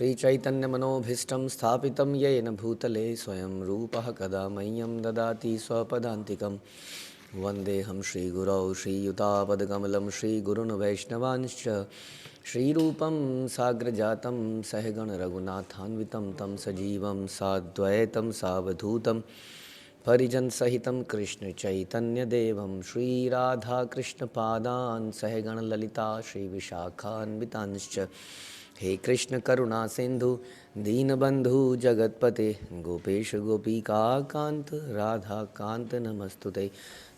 श्रीचैतन्यमनोभीष्टं स्थापितं येन भूतले स्वयं रूपः कदा मह्यं ददाति स्वपदान्तिकं वन्देऽहं श्रीगुरौ श्रीयुतापदकमलं श्रीगुरून् वैष्णवांश्च श्रीरूपं साग्रजातं सहगणरघुनाथान्वितं तं सजीवं साद्वैतं सावधूतं परिजनसहितं कृष्णचैतन्यदेवं श्रीराधाकृष्णपादान् सहगणललिता श्रीविशाखान्वितांश्च हे कृष्ण करुणा सिंधु दीनबंधु जगतपते गोपेश गोपिका कांत राधा कांत नमस्तुते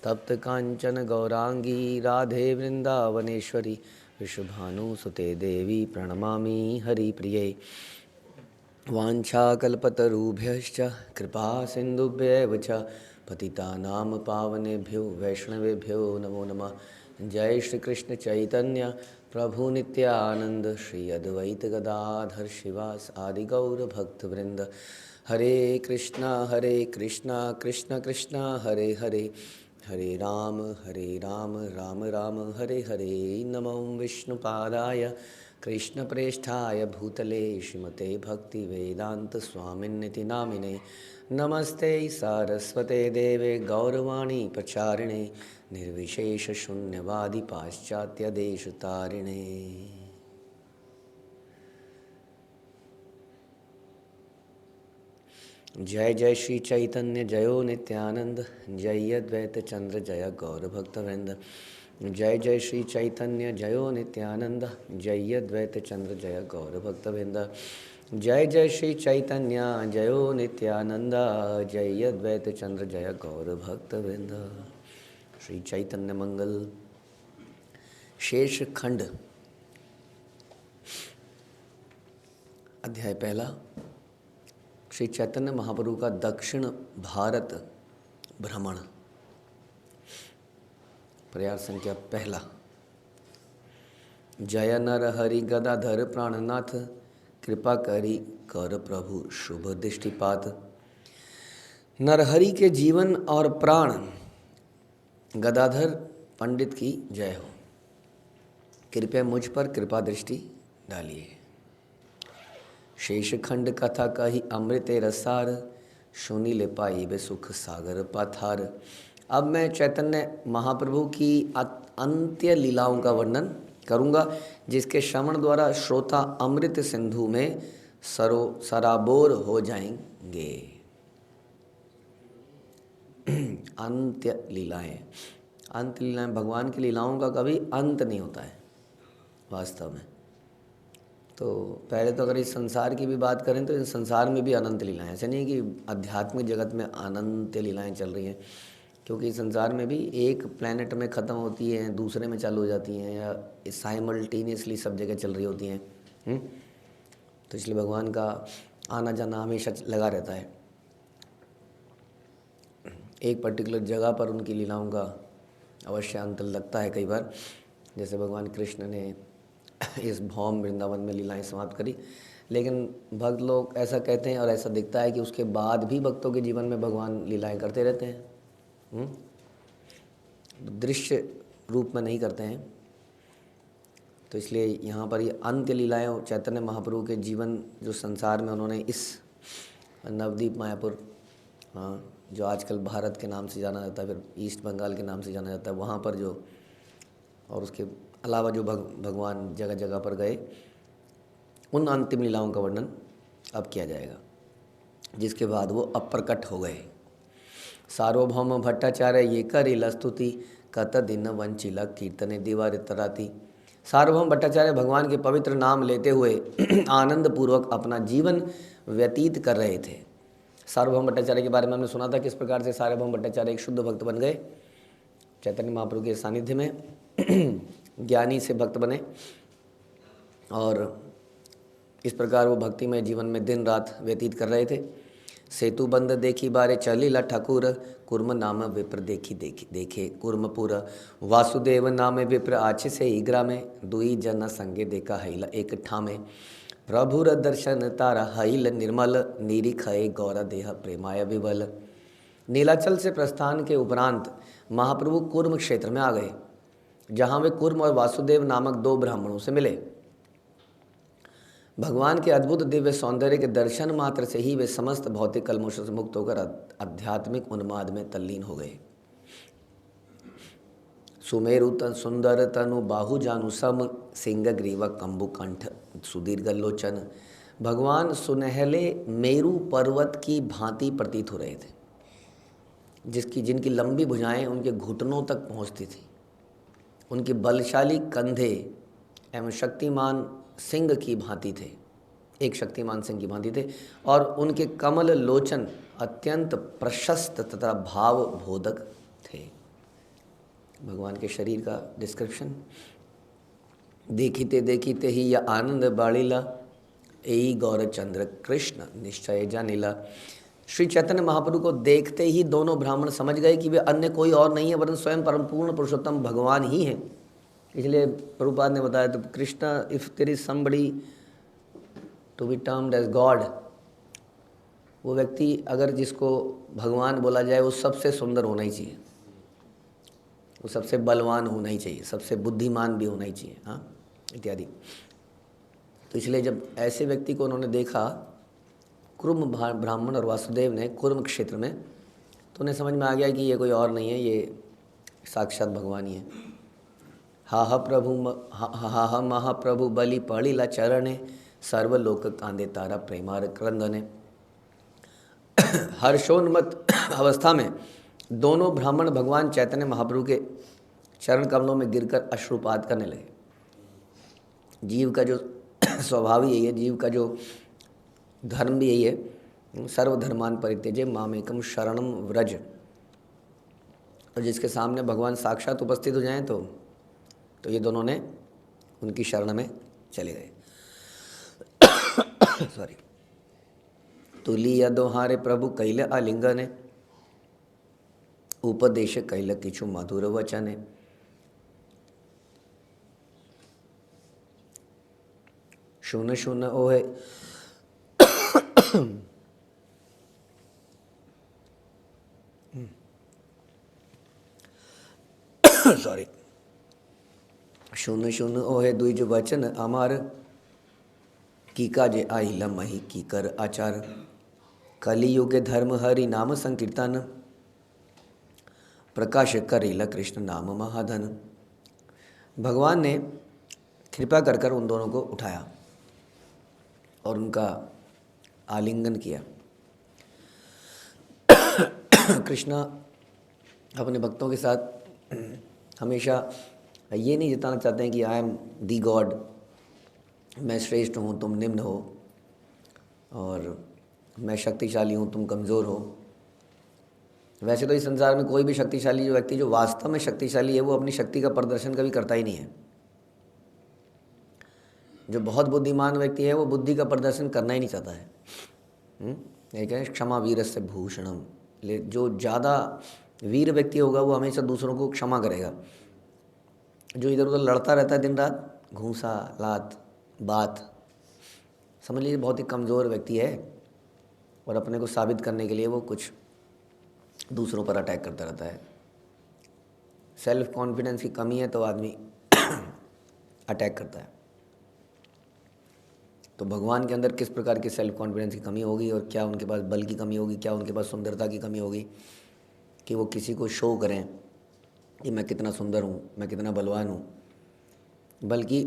तप्त कांचन गौरांगी राधे वृंदावनेश्वरी विश्वभानुसुते देवी प्रणमामि हरिप्रिये वाञ्छाकल्पतरुभ्यश्च कृपा सिन्धुभ्यैव च पतितानां पावनेभ्यो वैष्णवेभ्यो नमो नमः। जय श्री कृष्ण चैतन्य प्रभु नित्यानंद श्री अद्वैत गदाधर शिवास आदि गौर भक्तवृंद। हरे कृष्णा कृष्ण कृष्णा हरे हरे, हरे राम राम राम हरे हरे। नमो विष्णुपादाय कृष्णप्रेष्ठाय भूतले श्रीमते भक्ति वेदांत स्वामिन्निति नामिने नमस्ते सारस्वते देवे गौरवाणी प्रचारिणे निर्विशेष शून्यवादी पाश्चात्य देश तारिणे। जय जय श्री चैतन्य जयो नित्यानंद जय अद्वैत चंद्र जय गौर भक्तवृंद। जय जय श्री चैतन्य जयो नित्यानंद जय अद्वैत चंद्र जय गौर भक्तवृंद। जय जय श्री चैतन्य जयो नित्यानंद जय अद्वैत चंद्र जय गौर भक्तवृंद। श्री चैतन्य मंगल शेष खंड अध्याय पहला। श्री चैतन्य महाप्रभु का दक्षिण भारत भ्रमण। प्रयास संख्या पहला। जय नर हरि गदाधर प्राणनाथ कृपा करी कर प्रभु शुभ दृष्टिपात। नरहरि के जीवन और प्राण गदाधर पंडित की जय हो। कृपया मुझ पर कृपा दृष्टि डालिए। शेष खंड कथा कही अमृत रसार सुनी ले पाई बे सुख सागर पाथार। अब मैं चैतन्य महाप्रभु की अंत्य लीलाओं का वर्णन करूंगा, जिसके श्रवण द्वारा श्रोता अमृत सिंधु में सराबोर हो जाएंगे। अंत्य लीलाएं, अंत लीलाएं, भगवान की लीलाओं का कभी अंत नहीं होता है वास्तव में। तो पहले तो अगर इस संसार की भी बात करें तो इस संसार में भी अनंत लीलाएं, ऐसे नहीं कि आध्यात्मिक जगत में अनंत लीलाएं चल रही हैं, क्योंकि इस संसार में भी एक प्लेनेट में ख़त्म होती हैं, दूसरे में चालू हो जाती हैं, या साइमल्टेनियसली सब जगह चल रही होती हैं। तो इसलिए भगवान का आना जाना हमेशा लगा रहता है। एक पर्टिकुलर जगह पर उनकी लीलाओं का अवश्य अंत लगता है कई बार। जैसे भगवान कृष्ण ने इस भौम वृंदावन में लीलाएं समाप्त करी, लेकिन भक्त लोग ऐसा कहते हैं और ऐसा दिखता है कि उसके बाद भी भक्तों के जीवन में भगवान लीलाएं करते रहते हैं। दृश्य रूप में नहीं करते हैं। तो इसलिए यहाँ पर ये अंत्य लीलाएं चैतन्य महाप्रभु के जीवन जो संसार में उन्होंने इस नवद्वीप मायापुर, जो आजकल भारत के नाम से जाना जाता है, फिर ईस्ट बंगाल के नाम से जाना जाता है, वहाँ पर जो, और उसके अलावा जो भगवान जगह जगह पर गए, उन अंतिम लीलाओं का वर्णन अब किया जाएगा, जिसके बाद वो अप्रकट हो गए। सार्वभौम भट्टाचार्य ये करेला स्तुति कत दिन वंचिला कीर्तने दीवार तराती। सार्वभौम भट्टाचार्य भगवान के पवित्र नाम लेते हुए आनंद पूर्वक अपना जीवन व्यतीत कर रहे थे। सार्वभौम भट्टाचार्य के बारे में हमने सुना था किस प्रकार से सार्वभौम भट्टाचार्य एक शुद्ध भक्त बन गए, चैतन्य महाप्रभु के सानिध्य में ज्ञानी से भक्त बने, और इस प्रकार वो भक्तिमय जीवन में दिन रात व्यतीत कर रहे थे। सेतु बंद देखी बारे चलिला ठाकुर कुर्म नाम विप्र देखे कुर्मपुर। वासुदेव नाम विप्र आछ से ही ग्रामे दुई जन संगे देखा हैला एक ठामे। प्रभुर दर्शन तारा हैल निर्मल निरीखय गौर देह प्रेमाय विबल। नीलाचल से प्रस्थान के उपरांत महाप्रभु कुर्म क्षेत्र में आ गए, जहाँ वे कुर्म और वासुदेव नामक दो ब्राह्मणों से मिले। भगवान के अद्भुत दिव्य सौंदर्य के दर्शन मात्र से ही वे समस्त भौतिक कलमोशों से मुक्त होकर आध्यात्मिक उन्माद में तल्लीन हो गए। सुमेरु तन सुंदर तनु बाहु जानु सम सिंह ग्रीव कंबु कंठ सुदीर्घ लोचन। भगवान सुनहले मेरु पर्वत की भांति प्रतीत हो रहे थे, जिनकी लंबी भुजाएं उनके घुटनों तक पहुंचती थी। उनके बलशाली कंधे एवं शक्तिमान सिंह की भांति थे, एक शक्तिमान सिंह की भांति थे, और उनके कमल लोचन अत्यंत प्रशस्त तथा भावबोधक थे। भगवान के शरीर का डिस्क्रिप्शन। देखिते देखिते ही यह आनंद बाड़ीला, यही गौरचंद्र कृष्ण निश्चय जानिला। श्री चैतन्य महाप्रभु को देखते ही दोनों ब्राह्मण समझ गए कि वे अन्य कोई और नहीं है वरन स्वयं परम पूर्ण पुरुषोत्तम भगवान ही हैं। इसलिए प्रभुपाद ने बताया, तो Krishna if there is somebody to be termed as God, वो व्यक्ति अगर जिसको भगवान बोला जाए वो सबसे सुंदर होना ही चाहिए, वो सबसे बलवान होना ही चाहिए, सबसे बुद्धिमान भी होना ही चाहिए, हाँ इत्यादि। तो इसलिए जब ऐसे व्यक्ति को उन्होंने देखा, कुर्म ब्राह्मण और वासुदेव ने कुर्म क्षेत्र में, तो उन्हें समझ में आ गया कि ये कोई और नहीं है, ये साक्षात भगवान ही है। हा महाप्रभु बलि पड़िला चरणे, सर्वलोक कांदे तारा प्रेमार क्रंदने। हर्षोन्मत अवस्था में दोनों ब्राह्मण भगवान चैतन्य महाप्रभु के चरण कमलों में गिरकर अश्रुपात करने लगे। जीव का जो स्वभाव ही यही है, जीव का जो धर्म भी यही है, सर्वधर्मान परित्यज्य मामेकम शरणम व्रज। और जिसके सामने भगवान साक्षात उपस्थित हो जाएं तो ये दोनों ने उनकी शरण में चले गए। सॉरी। तुलिया दोहारे प्रभु कैल आलिंगने, उपदेश कैल किछु मधुर वचने। शून शून ओहे सॉरी। शून शून ओहे द्विज वचन अमार, की काजे आइला मही की कर आचार। कलियुग धर्म हरि नाम संकीर्तन, प्रकाश करेला कृष्ण नाम महाधन। भगवान ने कृपा कर कर उन दोनों को उठाया और उनका आलिंगन किया। कृष्णा अपने भक्तों के साथ हमेशा ये नहीं जताना चाहते हैं कि आई एम दी गॉड, मैं श्रेष्ठ हूँ तुम निम्न हो, और मैं शक्तिशाली हूँ तुम कमज़ोर हो। वैसे तो इस संसार में कोई भी शक्तिशाली जो व्यक्ति जो वास्तव में शक्तिशाली है वो अपनी शक्ति का प्रदर्शन कभी करता ही नहीं है। जो बहुत बुद्धिमान व्यक्ति है वो बुद्धि का प्रदर्शन करना ही नहीं चाहता है। एक है क्षमा वीरस्य भूषणम, जो ज़्यादा वीर व्यक्ति होगा वो हमेशा दूसरों को क्षमा करेगा। जो इधर उधर लड़ता रहता है दिन रात, घूसा लात बात, समझ लीजिए बहुत ही कमज़ोर व्यक्ति है, और अपने को साबित करने के लिए वो कुछ दूसरों पर अटैक करता रहता है। सेल्फ कॉन्फिडेंस की कमी है तो आदमी अटैक करता है। तो भगवान के अंदर किस प्रकार की सेल्फ कॉन्फिडेंस की कमी होगी, और क्या उनके पास बल की कमी होगी, क्या उनके पास सुंदरता की कमी होगी कि वो किसी को शो करें कि मैं कितना सुंदर हूँ, मैं कितना बलवान हूँ। बल्कि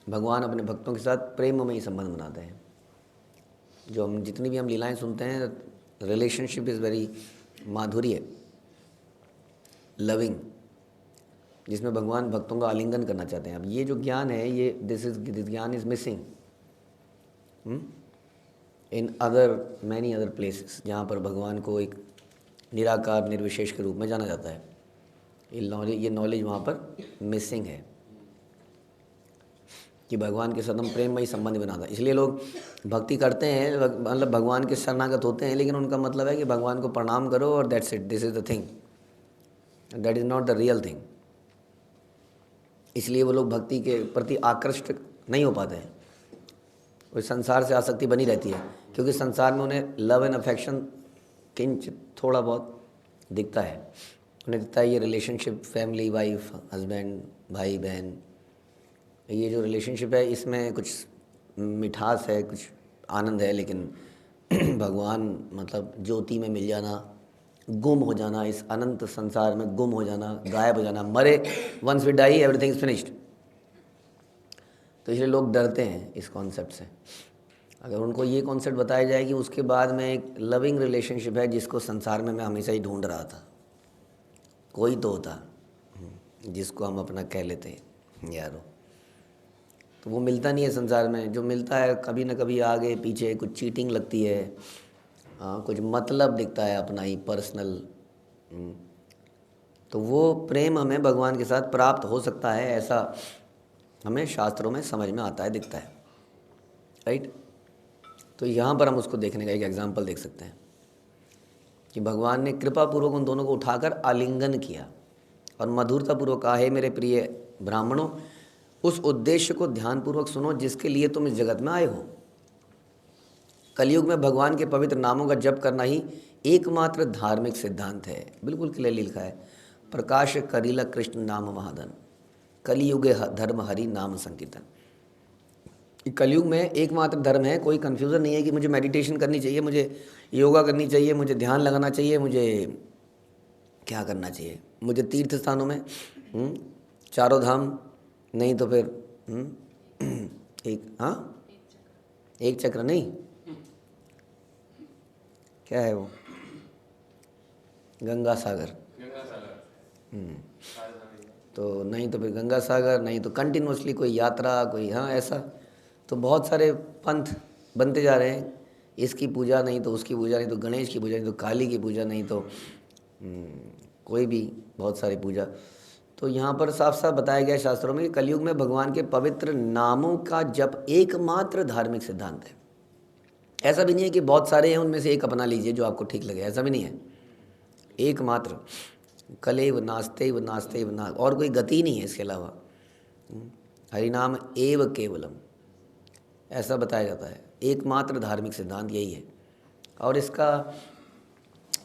भगवान अपने भक्तों के साथ प्रेम में ही संबंध बनाते हैं। जो हम जितनी भी हम लीलाएं सुनते हैं, रिलेशनशिप इज़ वेरी माधुर्य, लविंग, जिसमें भगवान भक्तों का आलिंगन करना चाहते हैं। अब ये जो ज्ञान है, ये दिस ज्ञान is missing in many other places, जहाँ पर भगवान को एक निराकार निर्विशेष के रूप में जाना जाता है। ये नॉलेज वहाँ पर मिसिंग है कि भगवान के साथ हम प्रेममयी संबंध बनाता है। इसलिए लोग भक्ति करते हैं, मतलब भगवान के शरणागत होते हैं, लेकिन उनका मतलब है कि भगवान को प्रणाम करो और that's it, this is the thing, that is not the real thing. इसलिए वो लोग भक्ति के प्रति आकृष्ट नहीं हो पाते हैं, वो संसार से आसक्ति बनी रहती है, क्योंकि संसार में उन्हें लव एंड अफेक्शन किंच थोड़ा बहुत दिखता है। उन्हें दिखता है ये रिलेशनशिप, फैमिली, वाइफ, हस्बैंड, भाई बहन, ये जो रिलेशनशिप है इसमें कुछ मिठास है, कुछ आनंद है, लेकिन भगवान मतलब ज्योति में मिल जाना, गुम हो जाना, इस अनंत संसार में गुम हो जाना, गायब हो जाना, मरे, once we die everything is finished. तो इसलिए लोग डरते हैं इस कॉन्सेप्ट से। अगर उनको ये कॉन्सेप्ट बताया जाए कि उसके बाद में एक लविंग रिलेशनशिप है जिसको संसार में मैं हमेशा ही ढूंढ रहा था, कोई तो होता जिसको हम अपना कह लेते हैं यारो, तो वो मिलता नहीं है संसार में। जो मिलता है कभी ना कभी आगे पीछे कुछ चीटिंग लगती है, हाँ, कुछ मतलब दिखता है अपना ही पर्सनल। तो वो प्रेम हमें भगवान के साथ प्राप्त हो सकता है, ऐसा हमें शास्त्रों में समझ में आता है, दिखता है, राइट। तो यहाँ पर हम उसको देखने का एक एग्जाम्पल देख सकते हैं कि भगवान ने कृपापूर्वक उन दोनों को उठाकर आलिंगन किया और मधुरतापूर्वक कहा, हे मेरे प्रिय ब्राह्मणों, उस उद्देश्य को ध्यानपूर्वक सुनो जिसके लिए तुम इस जगत में आए हो। कलयुग में भगवान के पवित्र नामों का जप करना ही एकमात्र धार्मिक सिद्धांत है। बिल्कुल क्लियरली लिखा है, प्रकाश करीला कृष्ण नाम महाधन, कलियुगे धर्म हरि नाम संकीर्तन। कलयुग में एकमात्र धर्म है, कोई कन्फ्यूज़न नहीं है कि मुझे मेडिटेशन करनी चाहिए, मुझे योगा करनी चाहिए, मुझे ध्यान लगाना चाहिए, मुझे क्या करना चाहिए, मुझे तीर्थ स्थानों में चारों धाम, नहीं तो फिर एक चक्र नहीं, क्या है वो, गंगा सागर। तो नहीं तो फिर गंगा सागर, नहीं तो कंटिन्यूसली कोई यात्रा, कोई ऐसा। तो बहुत सारे पंथ बनते जा रहे हैं, इसकी पूजा नहीं तो उसकी पूजा, नहीं तो गणेश की पूजा, नहीं तो काली की पूजा, नहीं तो कोई भी बहुत सारी पूजा। तो यहाँ पर साफ साफ बताया गया है शास्त्रों में कि कलयुग में भगवान के पवित्र नामों का जप एकमात्र धार्मिक सिद्धांत है। ऐसा भी नहीं है कि बहुत सारे हैं उनमें से एक अपना लीजिए जो आपको ठीक लगे, ऐसा भी नहीं है। एकमात्र, कलेव नास्तेव नास्तेव ना, और कोई गति नहीं है इसके अलावा। हरिनाम एव केवलम, ऐसा बताया जाता है। एकमात्र धार्मिक सिद्धांत यही है। और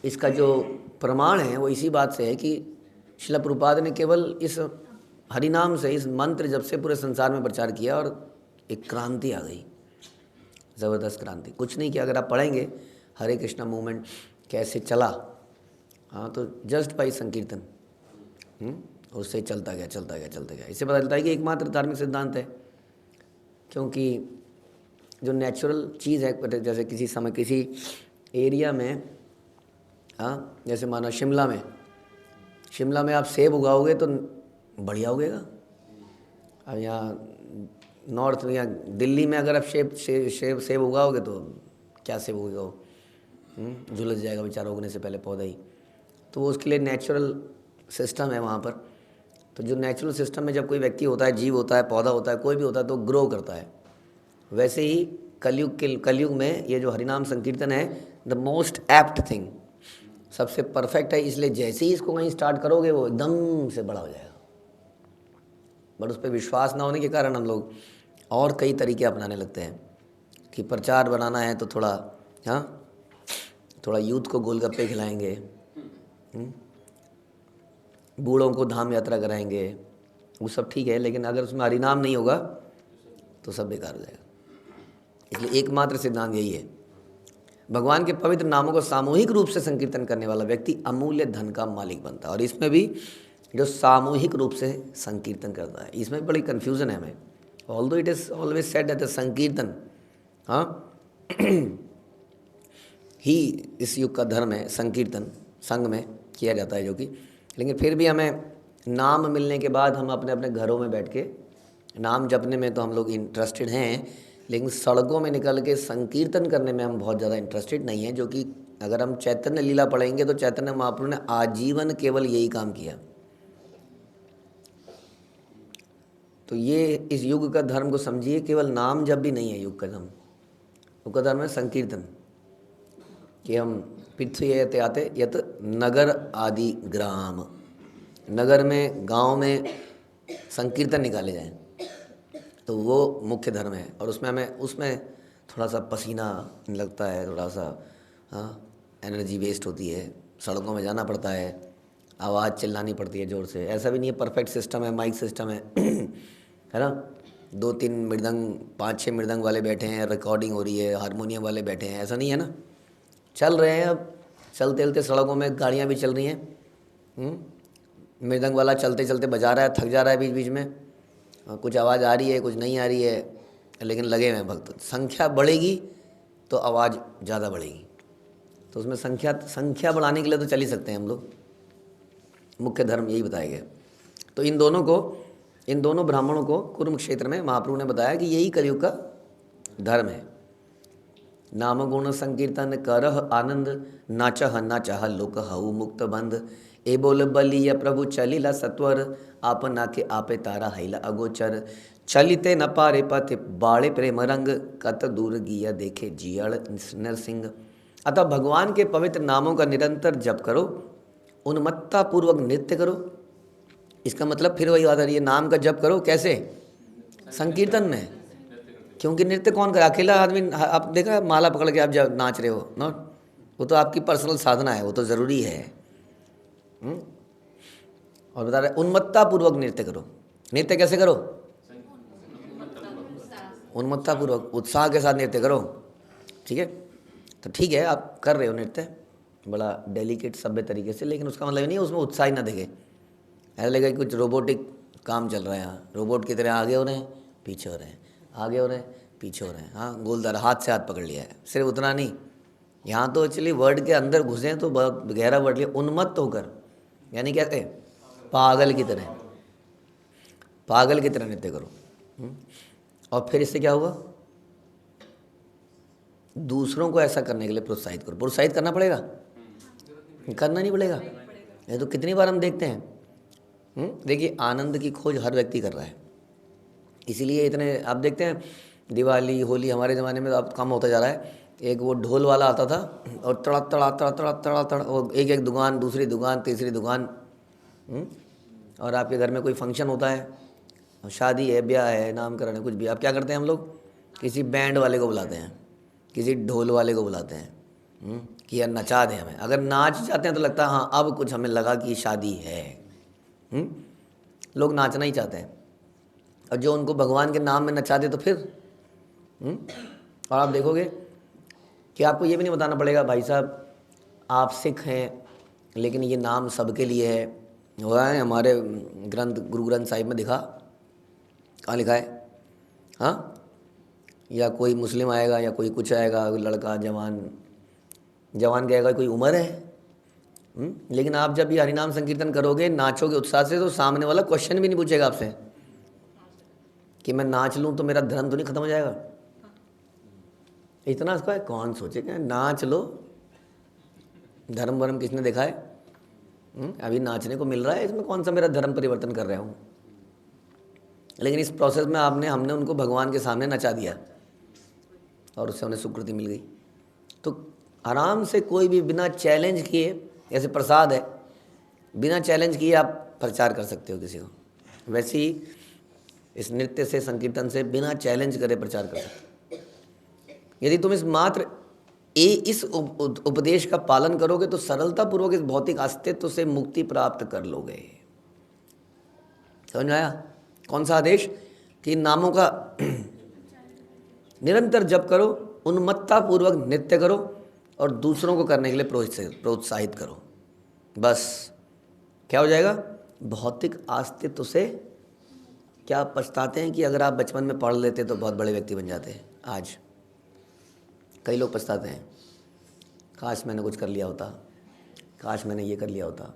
इसका जो प्रमाण है वो इसी बात से है कि श्रील प्रभुपाद ने केवल इस हरिनाम से, इस मंत्र जब से पूरे संसार में प्रचार किया और एक क्रांति आ गई, ज़बरदस्त क्रांति। कुछ नहीं किया, अगर आप पढ़ेंगे हरे कृष्णा मूवमेंट कैसे चला, हाँ, तो जस्ट बाई संकीर्तन उससे चलता गया चलता गया चलता गया। इससे पता चलता है कि एकमात्र धार्मिक सिद्धांत है। क्योंकि जो नेचुरल चीज़ है, जैसे किसी समय किसी एरिया में, हाँ, जैसे माना शिमला में आप सेब उगाओगे तो बढ़िया उगेगा। अब यहाँ नॉर्थ या दिल्ली में अगर आप सेब उगाओगे तो क्या सेब उगेगा, वो झुलस जाएगा बेचारा उगने से पहले पौधा ही। तो वो उसके लिए नेचुरल सिस्टम है वहाँ पर। तो जो नेचुरल सिस्टम में जब कोई व्यक्ति होता है, जीव होता है, पौधा होता है, कोई भी होता है, तो ग्रो करता है। वैसे ही कलयुग में ये जो हरिनाम संकीर्तन है द मोस्ट एप्ट थिंग, सबसे परफेक्ट है। इसलिए जैसे ही इसको कहीं स्टार्ट करोगे वो एकदम से बड़ा हो जाएगा। बट उस पर विश्वास ना होने के कारण हम लोग और कई तरीके अपनाने लगते हैं कि प्रचार बनाना है तो थोड़ा यूथ को गोलगप्पे खिलाएंगे, बूढ़ों को धाम यात्रा कराएंगे, वो सब ठीक है, लेकिन अगर उसमें हरिनाम नहीं होगा तो सब बेकार हो जाएगा। इसलिए एकमात्र सिद्धांत यही है। भगवान के पवित्र नामों को सामूहिक रूप से संकीर्तन करने वाला व्यक्ति अमूल्य धन का मालिक बनता है। और इसमें भी जो सामूहिक रूप से संकीर्तन करता है, इसमें बड़ी कन्फ्यूज़न है हमें। Although it is always said that the संकीर्तन ही इस युग का धर्म है, संकीर्तन संघ में किया जाता है जो कि, लेकिन फिर भी हमें नाम मिलने के बाद हम अपने अपने घरों में बैठ के नाम जपने में तो हम लोग इंटरेस्टेड हैं, लेकिन सड़कों में निकल के संकीर्तन करने में हम बहुत ज़्यादा इंटरेस्टेड नहीं हैं। जो कि अगर हम चैतन्य लीला पढ़ेंगे तो चैतन्य महाप्रभु ने आजीवन केवल यही काम किया। तो ये इस युग का धर्म को समझिए, केवल नाम जप भी नहीं है युग का धर्म। युग का धर्म है संकीर्तन, कि हम पृथ्वी आते यत नगर आदि ग्राम, नगर में, गांव में संकीर्तन निकाले जाएं, तो वो मुख्य धर्म है। और उसमें थोड़ा सा पसीना लगता है, थोड़ा सा एनर्जी वेस्ट होती है, सड़कों में जाना पड़ता है, आवाज़ चिल्लानी पड़ती है ज़ोर से। ऐसा भी नहीं है परफेक्ट सिस्टम है, माइक सिस्टम है है ना। 2-3 मृदंग 5-6 मृदंग वाले बैठे हैं, रिकॉर्डिंग हो रही है, हारमोनियम वाले बैठे हैं, ऐसा नहीं है ना। चल रहे हैं, अब चलते चलते सड़कों में गाड़ियाँ भी चल रही हैं, मृदंग वाला चलते चलते बजा रहा है, थक जा रहा है बीच बीच में, कुछ आवाज़ आ रही है कुछ नहीं आ रही है, लेकिन लगे हुए हैं भक्त। संख्या बढ़ेगी तो आवाज़ ज़्यादा बढ़ेगी, तो उसमें संख्या बढ़ाने के लिए तो चल ही सकते हैं हम लोग, मुख्य धर्म यही बताया गया। तो इन दोनों ब्राह्मणों को कुरुक्षेत्र में महाप्रभु ने बताया कि यही कलयुग का धर्म है। नाम गुण संकीर्तन करह आनंद, नाचह नाचह लोक हऊ मुक्त बंध, ए बोल बलिय प्रभु चलिला सत्वर, आप नाके आपे तारा हैला अगोचर, चलिते न पारे पथ बाड़े प्रेम रंग, कत दूर गिया देखे जियड़ नरसिंह। अतः भगवान के पवित्र नामों का निरंतर जप करो, उन्मत्ता पूर्वक नृत्य करो। इसका मतलब फिर वही बात आ रही है, नाम का जप करो कैसे? संकीर्तन में, क्योंकि नृत्य कौन करे? अकेला आदमी, आप देखा माला पकड़ के आप जब नाच रहे हो ना, वो तो आपकी पर्सनल साधना है, वो तो ज़रूरी है। और बता रहे उन्मत्ता पूर्वक नृत्य करो। नृत्य कैसे करो? उन्मत्ता पूर्वक, उत्साह के साथ नृत्य करो। ठीक है, तो ठीक है आप कर रहे हो नृत्य बड़ा डेलिकेट सभ्य तरीके से, लेकिन उसका मतलब नहीं है उसमें उत्साह ही ना दिखे। ऐसा लगेगा कि कुछ रोबोटिक काम चल रहा है, यहाँ रोबोट की तरह आगे हो रहे हैं पीछे हो रहे हैं, आगे हो रहे हैं पीछे हो रहे हैं। हाँ, गोलदार हाथ से हाथ पकड़ लिया है, सिर्फ उतना नहीं, यहाँ तो एक्चुअली वर्ड के अंदर घुसे हैं तो बहुत गहरा वर्ड लिया, उन्मत्त होकर, यानी कहते पागल की तरह, पागल की तरह नृत्य करो। और फिर इससे क्या हुआ? दूसरों को ऐसा करने के लिए प्रोत्साहित करो। प्रोत्साहित करना पड़ेगा, करना नहीं पड़ेगा? ये तो कितनी बार हम देखते हैं। देखिए आनंद की खोज हर व्यक्ति कर रहा है, इसीलिए इतने आप देखते हैं दिवाली होली हमारे ज़माने में अब कम होता जा रहा है। एक वो ढोल वाला आता था और तड़ा तड़ा तड़ा तड़ा तड़ा तड़ा, और एक एक दुकान, दूसरी दुकान, तीसरी दुकान। और आपके घर में कोई फंक्शन होता है, शादी है, ब्याह है, नामकरण है, कुछ भी, आप क्या करते हैं? हम लोग किसी बैंड वाले को बुलाते हैं, किसी ढोल वाले को बुलाते हैं कि यार नचा दें हमें। अगर नाच जाते हैं तो लगता है हाँ अब कुछ हमें लगा कि शादी है। लोग नाचना ही चाहते हैं, और जो उनको भगवान के नाम में नचा दे तो फिर और आप देखोगे कि आपको ये भी नहीं बताना पड़ेगा भाई साहब आप सिख हैं लेकिन ये नाम सबके लिए है। हुआ है हमारे ग्रंथ, गुरु ग्रंथ साहिब में दिखा, कहाँ लिखा है? हाँ, या कोई मुस्लिम आएगा या कोई कुछ आएगा, लड़का जवान कहेगा कोई उम्र है। लेकिन आप जब ये हरिनाम संकीर्तन करोगे, नाचोगे उत्साह से, तो सामने वाला क्वेश्चन भी नहीं पूछेगा आपसे कि मैं नाच लूँ तो मेरा धर्म तो नहीं खत्म हो जाएगा। इतना इसका है, कौन सोचेगा? नाच लो, धर्म वर्म किसने देखा है? अभी नाचने को मिल रहा है, इसमें कौन सा मेरा धर्म परिवर्तन कर रहा हूँ? लेकिन इस प्रोसेस में हमने उनको भगवान के सामने नचा दिया और उससे उन्हें सुकृति मिल गई। तो आराम से कोई भी बिना चैलेंज किए, जैसे प्रसाद है, बिना चैलेंज किए आप प्रचार कर सकते हो किसी को, वैसे ही इस नृत्य से, संकीर्तन से बिना चैलेंज करे प्रचार कर सकते हो। यदि तुम इस उपदेश का पालन करोगे तो सरलतापूर्वक इस भौतिक अस्तित्व से मुक्ति प्राप्त कर लोगे। समझ में आया? कौन सा आदेश? कि नामों का निरंतर जप करो, उन्मत्ता पूर्वक नृत्य करो और दूसरों को करने के लिए प्रोत्साहित करो। बस क्या हो जाएगा? भौतिक अस्तित्व से क्या पछताते हैं कि अगर आप बचपन में पढ़ लेते तो बहुत बड़े व्यक्ति बन जाते हैं। आज कई लोग पछताते हैं, काश मैंने कुछ कर लिया होता, काश मैंने ये कर लिया होता।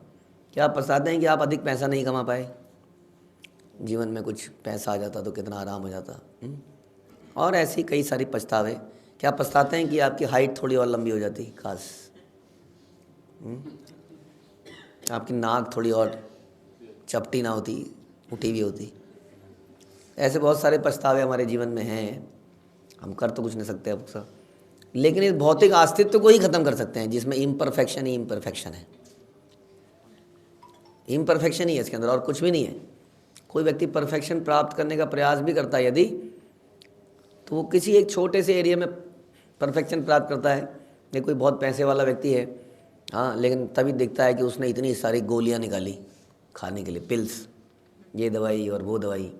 क्या आप पछताते हैं कि आप अधिक पैसा नहीं कमा पाए? जीवन में कुछ पैसा आ जाता तो कितना आराम हो जाता। और ऐसी कई सारी पछतावे। क्या पछताते हैं कि आपकी हाइट थोड़ी और लंबी हो जाती? काश आपकी नाक थोड़ी और चपटी ना होती, उठी भी होती। ऐसे बहुत सारे पछतावे हमारे जीवन में हैं, हम कर तो कुछ नहीं सकते अब सर, लेकिन इस भौतिक अस्तित्व को ही ख़त्म कर सकते हैं जिसमें इम्परफेक्शन ही इम्परफेक्शन है। इम्परफेक्शन ही है इसके अंदर, और कुछ भी नहीं है। कोई व्यक्ति परफेक्शन प्राप्त करने का प्रयास भी करता है यदि, तो वो किसी एक छोटे से एरिया में परफेक्शन प्राप्त करता है। ये कोई बहुत पैसे वाला व्यक्ति है, हाँ, लेकिन तभी दिखता है कि उसने इतनी सारी गोलियां निकाली खाने के लिए, पिल्स, ये दवाई और वो दवाई,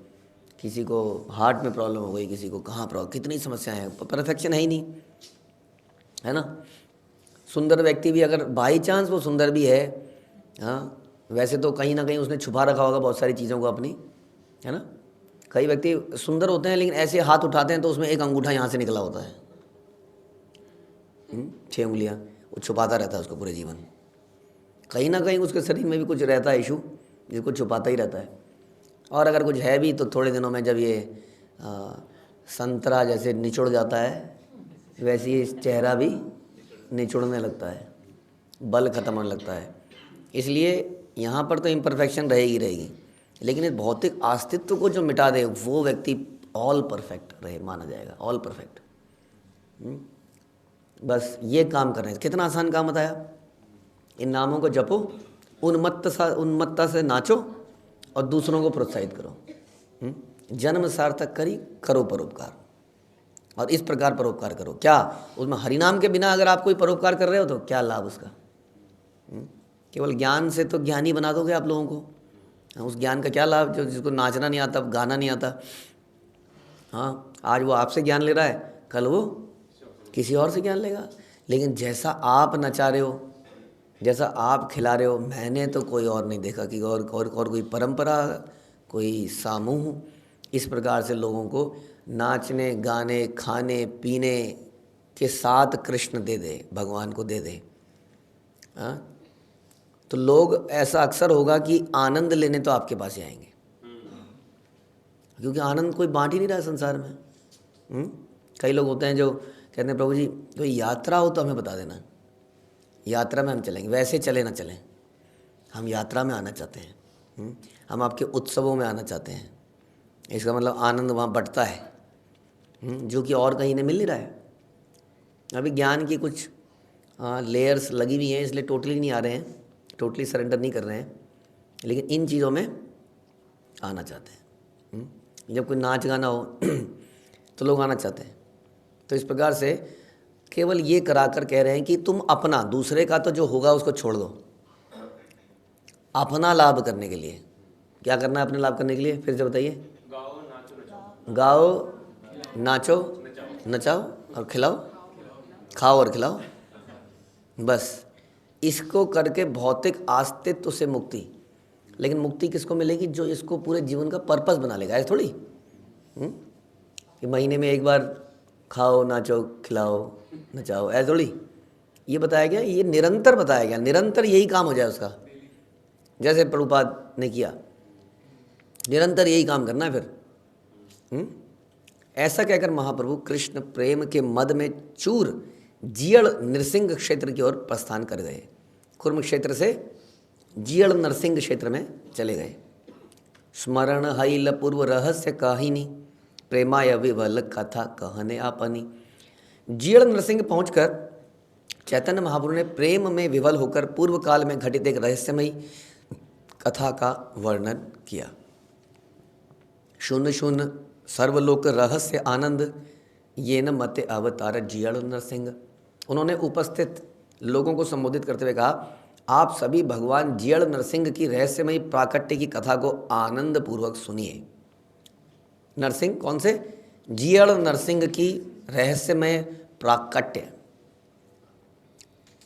किसी को हार्ट में प्रॉब्लम हो गई, किसी को कहाँ प्रॉब्लम, कितनी समस्याएं हैं, परफेक्शन है ही नहीं, है ना। सुंदर व्यक्ति भी अगर बाई चांस वो सुंदर भी है, हाँ, वैसे तो कहीं ना कहीं उसने छुपा रखा होगा बहुत सारी चीज़ों को अपनी, है ना। कई व्यक्ति सुंदर होते हैं लेकिन ऐसे हाथ उठाते हैं तो उसमें एक अंगूठा यहाँ से निकला होता है, 6 उंगलियाँ, वो छुपाता रहता है उसको पूरे जीवन। कहीं ना कहीं उसके शरीर में भी कुछ रहता है इशू, जिसको छुपाता ही रहता है। और अगर कुछ है भी तो थोड़े दिनों में जब ये संतरा जैसे निचुड़ जाता है, वैसे ही चेहरा भी निचुड़ने लगता है, बल खत्म होने लगता है। इसलिए यहाँ पर तो इम्परफेक्शन रहेगी रहेगी, लेकिन इस भौतिक अस्तित्व को जो मिटा दे वो व्यक्ति ऑल परफेक्ट रहे माना जाएगा, ऑल परफेक्ट। बस ये काम कर रहे हैं। कितना आसान काम बताया। इन नामों को जपो, उन्मत्ता से नाचो और दूसरों को प्रोत्साहित करो। जन्म सार्थक करी करो परोपकार, और इस प्रकार परोपकार करो। क्या उसमें हरिनाम के बिना अगर आप कोई परोपकार कर रहे हो तो क्या लाभ उसका। केवल ज्ञान से तो ज्ञानी बना दोगे आप लोगों को, उस ज्ञान का क्या लाभ जो जिसको नाचना नहीं आता, गाना नहीं आता। हाँ, आज वो आपसे ज्ञान ले रहा है, कल वो किसी और से ज्ञान लेगा। लेकिन जैसा आप नचा रहे हो, जैसा आप खिला रहे हो, मैंने तो कोई और नहीं देखा कि और कोई परंपरा, कोई समूह इस प्रकार से लोगों को नाचने गाने खाने पीने के साथ कृष्ण दे दे, भगवान को दे दे। हाँ, तो लोग ऐसा अक्सर होगा कि आनंद लेने तो आपके पास ही आएंगे, क्योंकि आनंद कोई बांट ही नहीं रहा है संसार में। कई लोग होते हैं जो कहते हैं प्रभु जी कोई यात्रा हो तो हमें बता देना, यात्रा में हम चलेंगे। वैसे चले ना चलें, हम यात्रा में आना चाहते हैं, हम आपके उत्सवों में आना चाहते हैं। इसका मतलब आनंद वहाँ बंटता है, जो कि और कहीं नहीं मिल नहीं रहा है। अभी ज्ञान की कुछ लेयर्स लगी हुई हैं, इसलिए टोटली नहीं आ रहे हैं, टोटली सरेंडर नहीं कर रहे हैं, लेकिन इन चीज़ों में आना चाहते हैं। जब कोई नाच गाना हो तो लोग आना चाहते हैं। तो इस प्रकार से केवल ये करा कर कह रहे हैं कि तुम अपना, दूसरे का तो जो होगा उसको छोड़ दो, अपना लाभ करने के लिए क्या करना है। अपने लाभ करने के लिए फिर से बताइए। गाओ नाचो नचाओ और खिलाओ, खाओ और खिलाओ। बस इसको करके भौतिक अस्तित्व से मुक्ति। लेकिन मुक्ति किसको मिलेगी? जो इसको पूरे जीवन का पर्पस बना लेगा। ऐसे थोड़ी कि महीने में एक बार खाओ नाचो खिलाओ नचाओ, ऐसे थोड़ी। ये बताया गया, ये निरंतर बताया गया, निरंतर यही काम हो जाए उसका, जैसे प्रभुपाद ने किया, निरंतर यही काम करना है फिर। ऐसा कहकर महाप्रभु कृष्ण प्रेम के मद में चूर जियड़ नृसिंह क्षेत्र की ओर प्रस्थान कर गए। कुर्म क्षेत्र से जियड़ नरसिंह क्षेत्र में चले गए। स्मरण हईल पूर्व रहस्य काहिनी, प्रेमाय विवल कथा कहने आपनी। जियड़ नरसिंह पहुंचकर चैतन्य महाप्रभु ने प्रेम में विवल होकर पूर्व काल में घटित एक रहस्यमयी कथा का वर्णन किया। शून्य शून्य सर्वलोक रहस्य आनंद ये न मते अवतार जियड़ नरसिंह। उन्होंने उपस्थित लोगों को संबोधित करते हुए कहा, आप सभी भगवान जियड़ नरसिंह की रहस्यमयी प्राकट्य की कथा को आनंद पूर्वक सुनिए। नरसिंह कौन से? जियड़ नरसिंह की रहस्यमय प्राकट्य।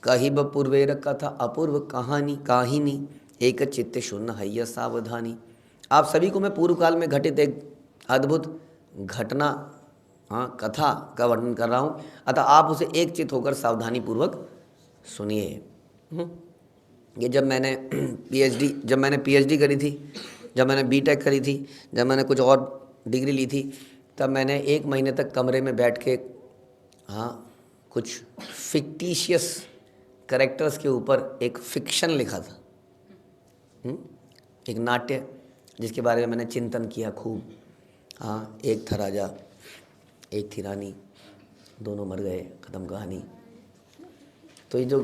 कहिब पूर्वेर कथा अपूर्व कहानी काहिनी, एक चित्त शून्य हैय सावधानी। आप सभी को मैं पूर्व काल में घटित एक अद्भुत घटना कथा का वर्णन कर रहा हूँ, अतः आप उसे एक चित्त होकर सावधानी पूर्वक सुनिए। ये जब मैंने पीएचडी करी थी, जब मैंने बीटेक करी थी, जब मैंने कुछ और डिग्री ली थी, तब मैंने 1 महीने तक कमरे में बैठ के कुछ फिक्टिशियस कैरेक्टर्स के ऊपर एक फिक्शन लिखा था, एक नाट्य जिसके बारे में मैंने चिंतन किया खूब। एक था राजा, एक थी रानी, दोनों मर गए, ख़त्म कहानी। तो ये जो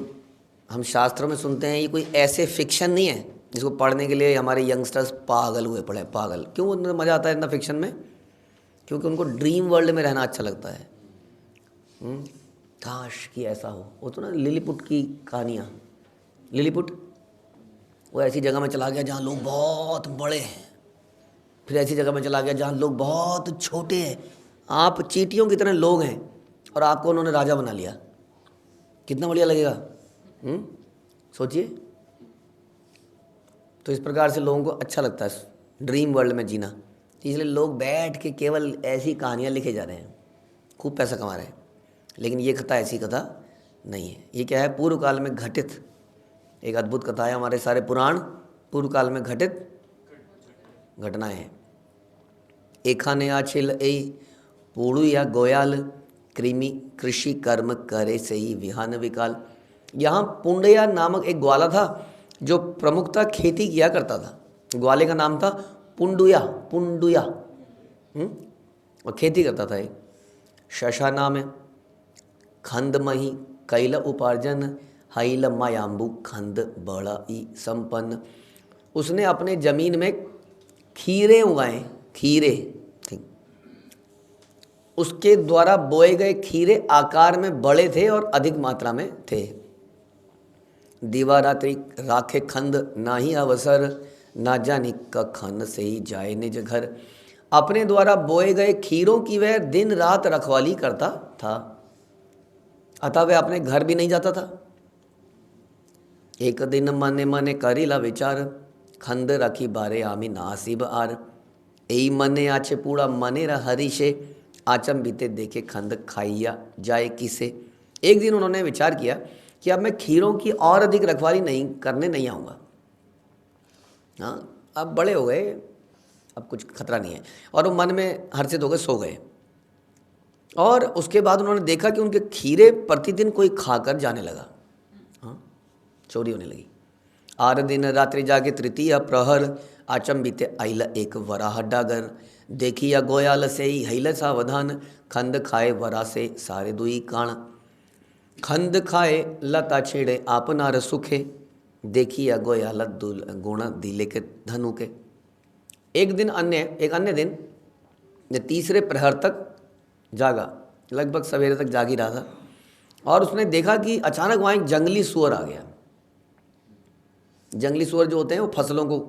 हम शास्त्रों में सुनते हैं, ये कोई ऐसे फिक्शन नहीं है जिसको पढ़ने के लिए हमारे यंगस्टर्स पागल हुए पड़े। पागल क्यों? उन्हें मज़ा आता है इतना फिक्शन में, क्योंकि उनको ड्रीम वर्ल्ड में रहना अच्छा लगता है। काश कि ऐसा हो। वो तो ना लिलीपुट की कहानियाँ, लिलीपुट वो ऐसी जगह में चला गया जहाँ लोग बहुत बड़े हैं, फिर ऐसी जगह में चला गया जहाँ लोग बहुत छोटे हैं, आप चींटियों की तरह लोग हैं, और आपको उन्होंने राजा बना लिया, कितना बढ़िया लगेगा। सोचिए। तो इस प्रकार से लोगों को अच्छा लगता है ड्रीम वर्ल्ड में जीना, इसलिए लोग बैठ के केवल ऐसी कहानियाँ लिखे जा रहे हैं, खूब पैसा कमा रहे हैं। लेकिन ये कथा ऐसी कथा नहीं है। ये क्या है, पूर्व काल में घटित एक अद्भुत कथा है। हमारे सारे पुराण पूर्व काल में घटित घटनाएं हैं। एखाने आछिल ए पूड़ू या गोयाल कृमि कृषि कर्म करे से ही विहान विकाल। यहाँ पुंडया नामक एक ग्वाला था जो प्रमुखता खेती किया करता था। ग्वाले का नाम था पुंडुया, पुंडुया, और खेती करता था। एक शशा नाम है, खंद मही कैल उपार्जन हैल मायाम्बु खंद बड़ा ई संपन्न। उसने अपने जमीन में खीरे उगाए, खीरे, ठीक, उसके द्वारा बोए गए खीरे आकार में बड़े थे और अधिक मात्रा में थे। दीवारात्रि राखे खंद ना ही अवसर, ना जानी का खन से ही जाए निज घर। अपने द्वारा बोए गए खीरों की वह दिन रात रखवाली करता था, अतः वह अपने घर भी नहीं जाता था। एक दिन मने मने करीला विचार, खंद रखी बारे आमी नासिब आर। एई मने आचे पूरा मने हरीशे, आचम बीते देखे खंद खाइया जाए किसे। एक दिन उन्होंने विचार किया कि अब मैं खीरों की और अधिक रखवाली नहीं आऊँगा। हाँ, अब बड़े हो गए, अब कुछ खतरा नहीं है। और वो मन में हर्षित हो गए, सो गए। और उसके बाद उन्होंने देखा कि उनके खीरे प्रतिदिन कोई खाकर जाने लगा। हाँ, चोरी होने लगी। आर दिन रात्रि जागे तृतीय प्रहर, आचंबिते आइल एक वराह डागर। देखिया गोयाल से ही हैल सावधान, खंद खाए वरा से सारे दुई काण। खंद खाए लता छेड़े आपनार सुखे, देखिया गोयाल गुण दिले के धनु के। एक अन्य दिन तीसरे प्रहर तक जागा, लगभग सवेरे तक जाग ही रहा था, और उसने देखा कि अचानक वहाँ एक जंगली सुअर आ गया। जंगली सुअर जो होते हैं वो फसलों को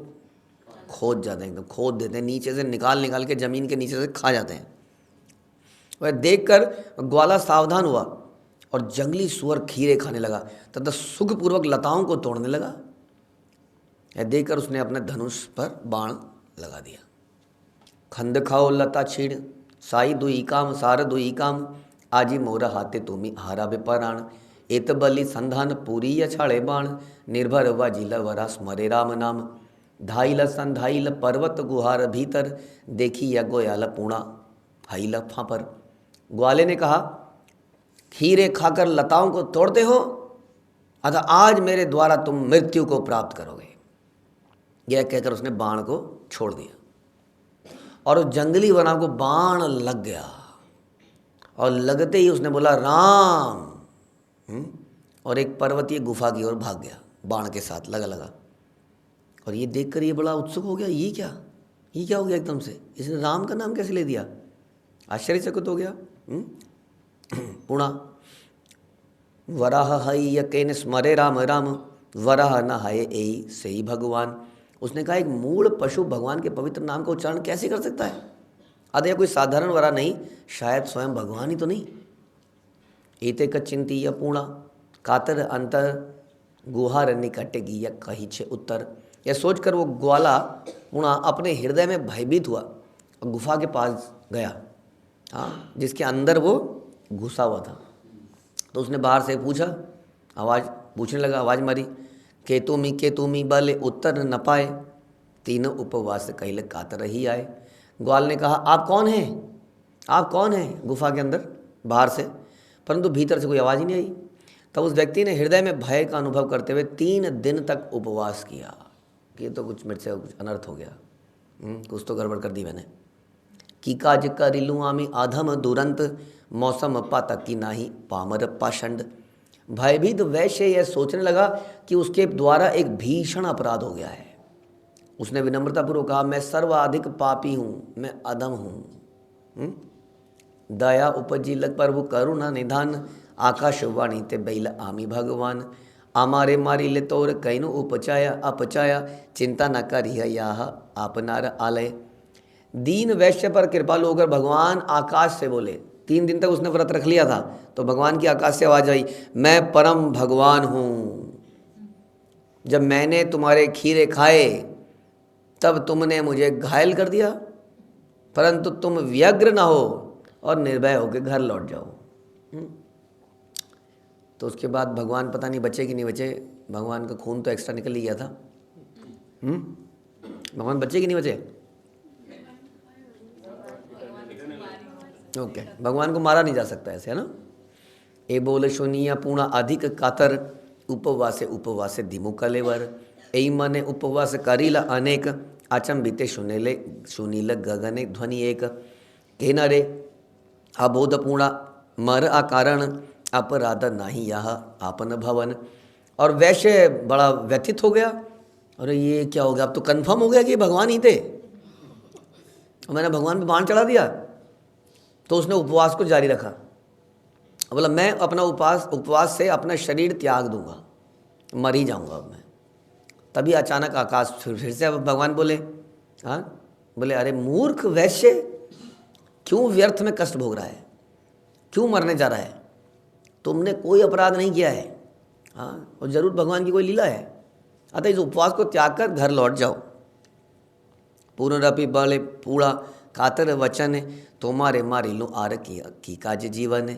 खोद जाते हैं, एकदम खोद देते हैं, नीचे से निकाल के ज़मीन के नीचे से खा जाते हैं। वह देखकर ग्वाला सावधान हुआ और जंगली सुअर खीरे खाने लगा तथा सुखपूर्वक लताओं को तोड़ने लगा। यह देखकर उसने अपने धनुष पर बाण लगा दिया। खंद खाओ लता छीड़, साई दुई काम सार दुई काम, आजी मोरा हाथे तुमी हारा बेपराण। एत बलि संधान पूरी अछाड़े बाण, निर्भर वाजिल वरा स्मरे राम नाम। धाइल संधाइल पर्वत गुहार भीतर, देखी या गोयाल पूणा हाइल फापर। ग्वाले ने कहा, खीरे खाकर लताओं को तोड़ते हो, अतः आज मेरे द्वारा तुम मृत्यु को प्राप्त करोगे। यह कहकर उसने बाण को छोड़ दिया और उस जंगली वना को बाण लग गया, और लगते ही उसने बोला राम, और एक पर्वतीय गुफा की ओर भाग गया बाण के साथ लगा। और ये देखकर ये बड़ा उत्सुक हो गया, ये क्या हो गया एकदम से, इसने राम का नाम कैसे ले दिया, आश्चर्यचकित हो गया। पुणा वराह हई यकेन स्मरे राम राम, वराह न हाय ए से ही भगवान। उसने कहा, एक मूल पशु भगवान के पवित्र नाम का उच्चारण कैसे कर सकता है? अतः कोई साधारण वरा नहीं, शायद स्वयं भगवान ही तो नहीं। एते का चिंती या पूर्णा, कातर अंतर गुहार निकट गिया कही छे उत्तर। यह सोचकर वो ग्वाला पूर्णा अपने हृदय में भयभीत हुआ और गुफा के पास गया, हाँ, जिसके अंदर वो घुसा हुआ था। तो उसने बाहर से पूछने लगा, आवाज़ मारी, के तुमी बले उत्तर न पाए, तीनों उपवास कैल कातर ही आए। ग्वाल ने कहा, आप कौन हैं गुफा के अंदर बाहर से, परंतु भीतर से कोई आवाज़ ही नहीं आई। तब उस व्यक्ति ने हृदय में भय का अनुभव करते हुए 3 दिन तक उपवास किया कि ये तो कुछ मेरे से कुछ अनर्थ हो गया, कुछ तो गड़बड़ कर दी मैंने। की काज करिलूँ आमी आधम दुरंत, मौसम पातक की नाही पामर पाषंड। भयभीत वैश्य यह सोचने लगा कि उसके द्वारा एक भीषण अपराध हो गया है। उसने विनम्रतापूर्वक कहा, मैं सर्वाधिक पापी हूँ, मैं अधम हूँ। दया उपजी लग प्रभु करुणा निधान, आकाशवाणी ते बैल आमी भगवान। आमारे मारी ले तोर कैनु अपचाया, चिंता न करिह याह आपनार आलय। दीन वैश्य पर कृपालु होकर भगवान आकाश से बोले। 3 दिन तक उसने व्रत रख लिया था, तो भगवान की आकाश से आवाज आई, मैं परम भगवान हूँ। जब मैंने तुम्हारे खीरे खाए तब तुमने मुझे घायल कर दिया, परंतु तुम व्यग्र ना हो और निर्भय होकर घर लौट जाओ। तो उसके बाद भगवान पता नहीं बचे कि नहीं बचे, भगवान का खून तो एक्स्ट्रा निकल ही गया था। भगवान बचे कि नहीं बचे? ओके, भगवान को मारा नहीं जा सकता ऐसे, है ना। ए बोले सुनिया पूर्णा अधिक कातर, उपवासे उपवासे दिमु कलेवर, ए मने उपवास करीला अनेक, अचंबिते सुनील गगने ध्वनि एक, कहना रे अबोध पूर्णा मर अकारण, अपराध नहीं यह आपन भवन। और वैश्य बड़ा व्यथित हो गया, अरे ये क्या हो गया, अब तो कंफर्म हो गया कि भगवान ही थे, मैंने भगवान पे बाण चढ़ा दिया। तो उसने उपवास को जारी रखा, बोला मैं अपना उपवास से अपना शरीर त्याग दूंगा, मर ही जाऊंगा अब मैं। तभी अचानक आकाश फिर से भगवान बोले, हाँ बोले, अरे मूर्ख वैश्य, क्यों व्यर्थ में कष्ट भोग रहा है, क्यों मरने जा रहा है, तुमने कोई अपराध नहीं किया है, हाँ, और जरूर भगवान की कोई लीला है, अतः इस उपवास को त्याग कर घर लौट जाओ। पुनरपि बले पूरा कातर वचन, तुम्हारे मारी लो आर की काज जीवन,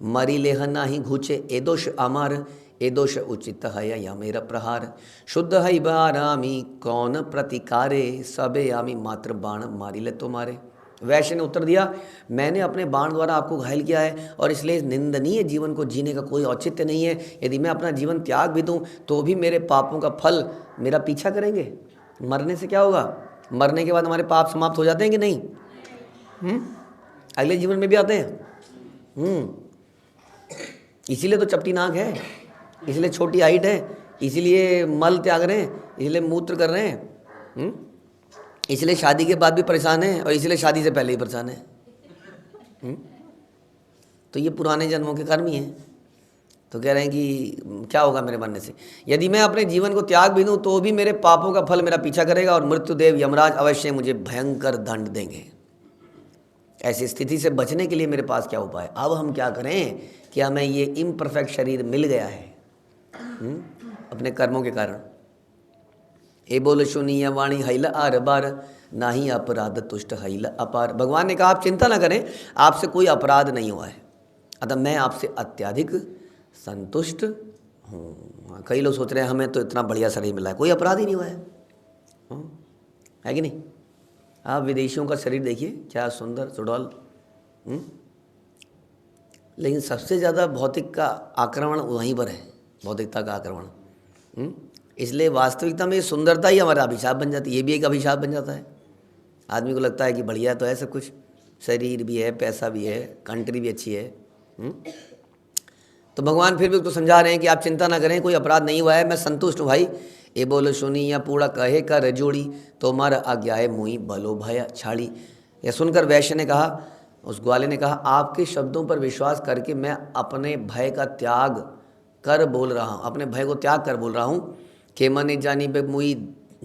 मरी लेह नाही घुचे ए दोष अमार, ए दोष उचित है या मेरा प्रहार, शुद्ध है बारामी कौन प्रतिकारे, सबे आमी मात्र बाण मारी ले तुम्हारे। वैश्य ने उत्तर दिया, मैंने अपने बाण द्वारा आपको घायल किया है और इसलिए इस निंदनीय जीवन को जीने का कोई औचित्य नहीं है। यदि मैं अपना जीवन त्याग भी दूं तो भी मेरे पापों का फल मेरा पीछा करेंगे। मरने से क्या होगा, मरने के बाद हमारे पाप समाप्त हो जाते हैं कि नहीं? अगले जीवन में भी आते हैं। इसीलिए तो चपटी नाक है, इसलिए छोटी हाइट है, इसीलिए मल त्याग रहे हैं, इसलिए मूत्र कर रहे हैं, इसलिए शादी के बाद भी परेशान है और इसलिए शादी से पहले ही परेशान है। तो ये पुराने जन्मों के कर्म ही हैं। तो कह रहे हैं कि क्या होगा मेरे मरने से, यदि मैं अपने जीवन को त्याग भी दूं तो भी मेरे पापों का फल मेरा पीछा करेगा और मृत्युदेव यमराज अवश्य मुझे भयंकर दंड देंगे। ऐसी स्थिति से बचने के लिए मेरे पास क्या उपाय? अब हम क्या करें कि हमें ये इम्परफेक्ट शरीर मिल गया है अपने कर्मों के कारण। ए बोल सुनिया वाणी हैला आर बार, नाही अपराध तुष्ट हैला अपार। भगवान ने कहा आप चिंता ना करें, आपसे कोई अपराध नहीं हुआ है, अतः मैं आपसे अत्यधिक संतुष्ट हूँ। कई लोग सोच रहे हैं हमें तो इतना बढ़िया शरीर मिला है, कोई अपराध ही नहीं हुआ है कि नहीं? आप विदेशियों का शरीर देखिए, क्या सुंदर सुडौल, लेकिन सबसे ज़्यादा भौतिक का आक्रमण वहीं पर है, भौतिकता का आक्रमण। इसलिए वास्तविकता में सुंदरता ही हमारा अभिशाप बन जाती है, ये भी एक अभिशाप बन जाता है। आदमी को लगता है कि बढ़िया तो है सब कुछ, शरीर भी है, पैसा भी है, कंट्री भी अच्छी है। तो भगवान फिर भी उसको समझा रहे हैं कि आप चिंता ना करें, कोई अपराध नहीं हुआ है, मैं संतुष्ट हूँ भाई। ए बोलो सुनी या पूरा कहे कर जोड़ी, तो मारा आज्ञा है मुई बलो भया छाड़ी। यह सुनकर वैश्य ने कहा, उस ग्वाले ने कहा, आपके शब्दों पर विश्वास करके मैं अपने भय का त्याग कर बोल रहा हूँ, अपने भय को त्याग कर बोल रहा हूँ। के मने जानी बे मुई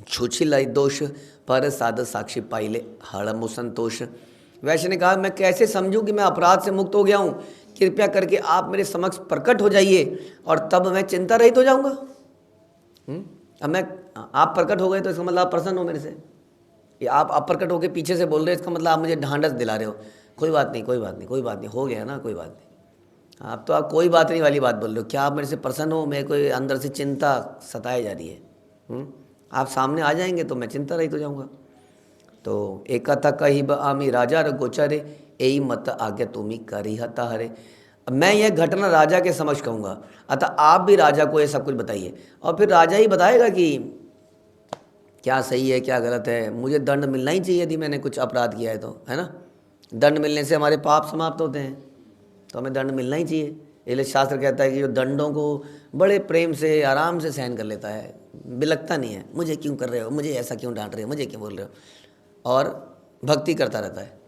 छुछिल दोष, पर साध साक्षी पाइले हड़मु संतोष। वैश्य ने कहा, मैं कैसे समझूं कि मैं अपराध से मुक्त हो गया हूँ, कृपया करके आप मेरे समक्ष प्रकट हो जाइए और तब मैं चिंता रहित हो जाऊंगा। अब मैं, आप प्रकट हो गए तो इसका मतलब आप प्रसन्न हो मेरे से, या आप अप्रकट होकर पीछे से बोल रहे हो, इसका मतलब आप मुझे ढांढस दिला रहे हो। कोई बात नहीं, कोई बात नहीं, कोई बात नहीं, हो गया ना, कोई बात नहीं। आप तो आप कोई बात नहीं वाली बात बोल रहे हो, क्या आप मेरे से प्रसन्न हो? मेरे को अंदर से चिंता सताई जा रही है। आप सामने आ जाएंगे तो मैं चिंता रहित हो जाऊँगा। तो एक कथा कही आमी राजा र गोचरे, यही मत आज्ञा तुम्ही करी हता हरे। मैं यह घटना राजा के समक्ष कहूँगा, अतः आप भी राजा को ये सब कुछ बताइए, और फिर राजा ही बताएगा कि क्या सही है क्या गलत है। मुझे दंड मिलना ही चाहिए यदि मैंने कुछ अपराध किया है तो, है ना। दंड मिलने से हमारे पाप समाप्त होते हैं, तो हमें दंड मिलना ही चाहिए। इसलिए शास्त्र कहता है कि जो दंडों को बड़े प्रेम से आराम से सहन कर लेता है, बिलकता नहीं है, मुझे क्यों कर रहे हो, मुझे ऐसा क्यों डांट रहे हो, मुझे क्यों बोल रहे हो, और भक्ति करता रहता है,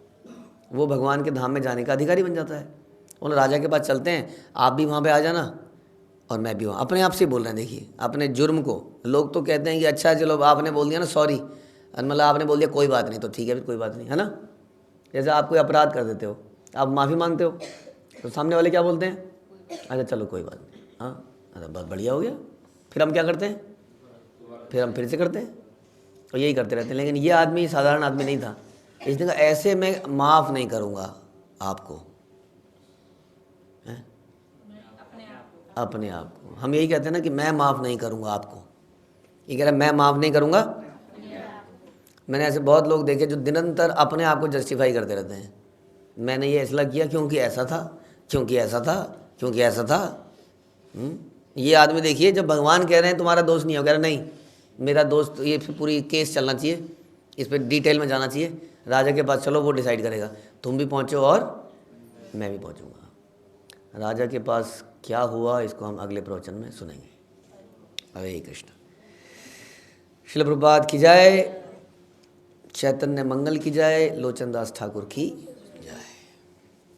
वो भगवान के धाम में जाने का अधिकारी बन जाता है। उन राजा के पास चलते हैं, आप भी वहाँ पे आ जाना और मैं भी वहाँ। अपने आप से बोल रहे हैं, देखिए अपने जुर्म को। लोग तो कहते हैं कि अच्छा चलो आपने बोल दिया ना सॉरी, मतलब आपने बोल दिया कोई बात नहीं तो ठीक है, फिर कोई बात नहीं, है ना। जैसे आप कोई अपराध कर देते हो, आप माफ़ी मांगते हो, तो सामने वाले क्या बोलते हैं, अच्छा चलो कोई बात नहीं, हाँ अच्छा बहुत बढ़िया हो गया। फिर हम क्या करते हैं, फिर हम फिर से करते हैं, और यही करते रहते हैं। लेकिन ये आदमी साधारण आदमी नहीं था। इसने कहा ऐसे मैं माफ़ नहीं करूँगा आपको, हैं? अपने आप को। हम यही कहते हैं ना कि मैं माफ़ नहीं करूँगा आपको, ये कह रहा है मैं माफ़ नहीं करूँगा। मैंने ऐसे बहुत लोग देखे जो निरंतर अपने आप को जस्टिफाई करते रहते हैं, मैंने ये ऐसा किया क्योंकि ऐसा था, क्योंकि ऐसा था, क्योंकि ऐसा था। ये आदमी देखिए, जब भगवान कह रहे हैं तुम्हारा दोस्त नहीं हो, कह रहे नहीं मेरा दोस्त, ये पूरी केस चलना चाहिए, इस पर डिटेल में जाना चाहिए, राजा के पास चलो वो डिसाइड करेगा, तुम भी पहुँचो और मैं भी पहुँचूँगा। राजा के पास क्या हुआ इसको हम अगले प्रवचन में सुनेंगे। हरे कृष्ण। श्रील प्रभुपाद की जय, चैतन्य मंगल की जय, लोचन दास ठाकुर की